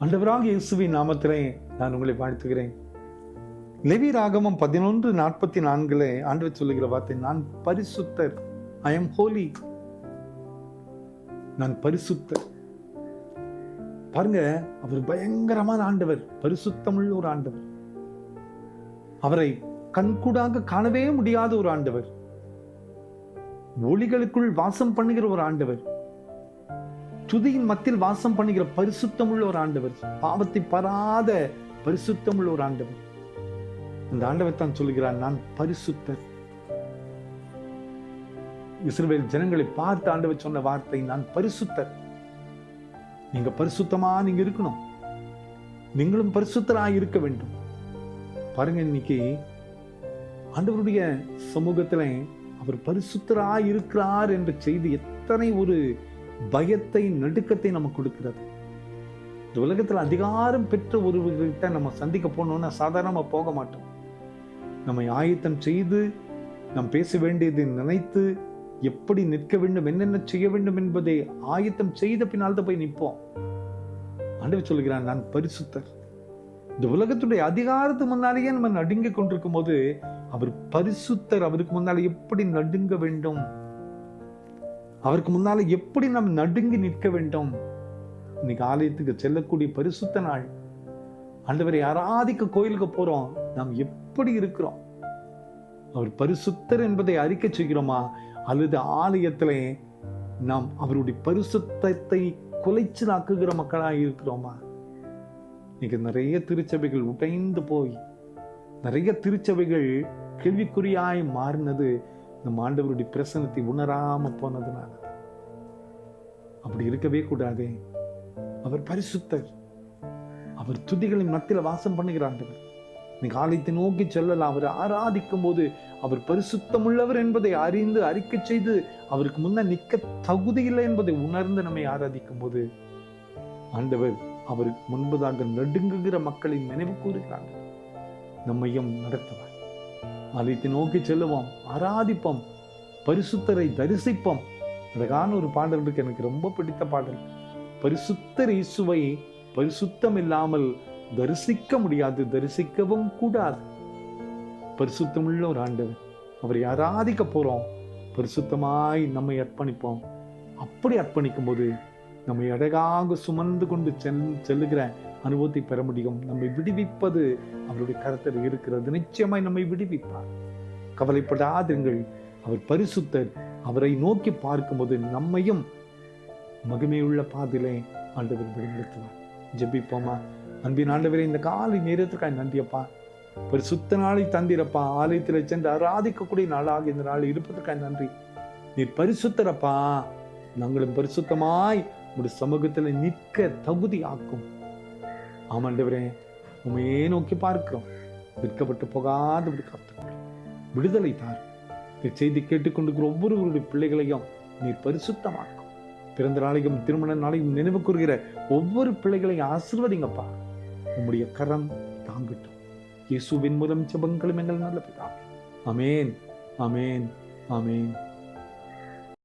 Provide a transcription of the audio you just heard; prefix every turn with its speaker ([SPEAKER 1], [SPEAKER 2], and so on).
[SPEAKER 1] ஆண்டவராகிய இயேசுவின் நாமத்திலே நான் உங்களை வாழ்த்துகிறேன். லேவியராகமம் 11:44 ஆண்டவர் சொல்லுகிற வார்த்தை, நான் பரிசுத்தர், ஐ எம் ஹோலி. நான் பரிசுத்தர். பாருங்க, அவர் பயங்கரமான ஆண்டவர், பரிசுத்தமுள்ள ஒரு ஆண்டவர். அவரை கண்கூடாக காணவே முடியாத ஒரு ஆண்டவர், ஒளிகளுக்குள் வாசம் பண்ணுகிற ஒரு ஆண்டவர், துதியின் மத்தியில் வாசம் பண்ணுகிற பரிசுத்தமுள்ள ஒரு ஆண்டவர், பாவத்தை பராத பரிசுத்தமுள்ள ஒரு ஆண்டவர். அந்த ஆண்டவர் தான் சொல்லுகிறார், நான் பரிசுத்தர். இஸ்ரவேல் ஜனங்களை பார்த்து ஆண்டவர் சொன்ன வார்த்தை, நான் பரிசுத்தர். நீங்க பரிசுத்தமா நீங்க இருக்கணும், நீங்களும் பரிசுத்தராய் இருக்க வேண்டும். பாருங்க, இன்னைக்கு ஆண்டவருடைய சமூகத்துல அவர் பரிசுத்தராய் இருக்கிறார் என்ற செய்தி எத்தனை ஒரு பயத்தை, நடுக்கத்தை நமக்கு கொடுக்கிறது. இந்த உலகத்துல அதிகாரம் பெற்ற ஒருவர்கிட்ட நம்ம சந்திக்க போனோம்னா சாதாரணமா போக மாட்டோம். நம்மை ஆயத்தம் செய்து நாம் பேச வேண்டியதை நினைத்து எப்படி நிற்க வேண்டும், என்னென்ன செய்ய வேண்டும் என்பதை ஆயத்தம் செய்த பின்னால் தான் போய் நிற்போம். ஆண்டவர் சொல்லுகிறான், நான் பரிசுத்தர். இந்த உலகத்துடைய அதிகாரத்துக்கு முன்னாலேயே நம்ம நடுங்க கொண்டிருக்கும் போது அவர் பரிசுத்தர். அவருக்கு முன்னாலே எப்படி நடுங்க வேண்டும், அவருக்கு முன்னால எப்படி நாம் நடுங்கி நிற்க வேண்டும். இன்னைக்கு ஆலயத்துக்கு செல்லக்கூடிய பரிசுத்த நாள். ஆண்டவரை ஆராதிக்க கோயிலுக்கு போறோம், நாம் எப்படி இருக்கிறோம்? அவர் பரிசுத்தர் என்பதை அறிக்கை செய்கிறோமா, அல்லது ஆலயத்திலே நாம் அவருடைய பரிசுத்தத்தை குலைச்சலாக்குகிற மக்களாக இருக்கிறோமா? இன்னைக்கு நிறைய திருச்சபைகள் உடைந்து போய், நிறைய திருச்சபைகள் கேள்விக்குறியாய் மாறினது நம்ம ஆண்டவருடைய பிரசன்னத்தை உணராம போனதுனால. அப்படி இருக்கவே கூடாதே. அவர் பரிசுத்தர், அவர் துதிகளின் மத்தியில வாசம் பண்ணுகிற ஆண்டவர். நீங்க ஆலயத்தை நோக்கி செல்லலாம். அவர் ஆராதிக்கும் போது அவர் பரிசுத்தமுள்ளவர் என்பதை அறிந்து அறிக்கை செய்து அவருக்கு முன்ன நிற்க தகுதியில்லை என்பதை உணர்ந்து நம்மை ஆராதிக்கும் போது ஆண்டவர் அவருக்கு முன்பதாக நடுங்குகிற மக்களின் நினைவு கூறுகிறார். நம்மையும் நடத்துவார். ஆலயத்தை நோக்கி செல்லுவோம், ஆராதிப்போம், பரிசுத்தரை தரிசிப்போம். அழகான ஒரு பாடல் இருக்கு, எனக்கு ரொம்ப பிடித்த பாடல். பரிசுத்தர் இயேசுவை பரிசுத்தம் இல்லாமல் தரிசிக்க முடியாது, தரிசிக்கவும் கூடாது. பரிசுத்தமுள்ள ஒரு ஆண்டவர், அவரை ஆராதிக்க போறோம். பரிசுத்தமாய் நம்மை அர்ப்பணிப்போம். அப்படி அர்ப்பணிக்கும் போது நம்மை அழகாக சுமந்து கொண்டு செல்லுகிற அனுபவத்தை பெற முடியும். நம்மை விடுவிப்பது அவருடைய கருத்தில் இருக்கிறது. நிச்சயமாய் நம்மை விடுவிப்பார். கவலைப்படாதீர்கள். அவர் பரிசுத்தர். அவரை நோக்கி பார்க்கும்போது நம்மையும் மகிமையுள்ள பாதையிலே ஆண்டவர் வழிநடத்துவார். ஜெபிப்போமா? அன்பின் ஆண்டவரே, இந்த காலை நேரத்துக்காய் நன்றியப்பா. பரிசுத்த நாளை தந்திரப்பா. ஆலயத்தில் சென்று ஆராதிக்கக்கூடிய நாளாக இந்த நாள் இருப்பதற்காய் நன்றி. நீர் பரிசுத்தரப்பா. நாங்களும் பரிசுத்தமாய் உடைய சமூகத்தில் நிற்க தகுதி ஆக்கும். ஆமாண்டவரே, உண்மையே நோக்கி பார்க்கிறோம். விற்கப்பட்டு போகாதபடி காத்துக்கொள்ளும். விடுதலை தார். செய்தி கேட்டுக்கொண்டிருக்கிற ஒவ்வொருவருடைய பிள்ளைகளையும் நீர் பரிசுத்தமாக்கும். பிறந்த நாளையும் திருமண நாளையும் நினைவு கூறுகிற ஒவ்வொரு பிள்ளைகளையும் ஆசீர்வதிங்கப்பா. உம்முடைய கரம் தாங்கட்டும். இயேசுவின் மூலம் ஜெபங்களும் எங்கள் நல்ல பிதாவே. ஆமென், ஆமென், ஆமென்.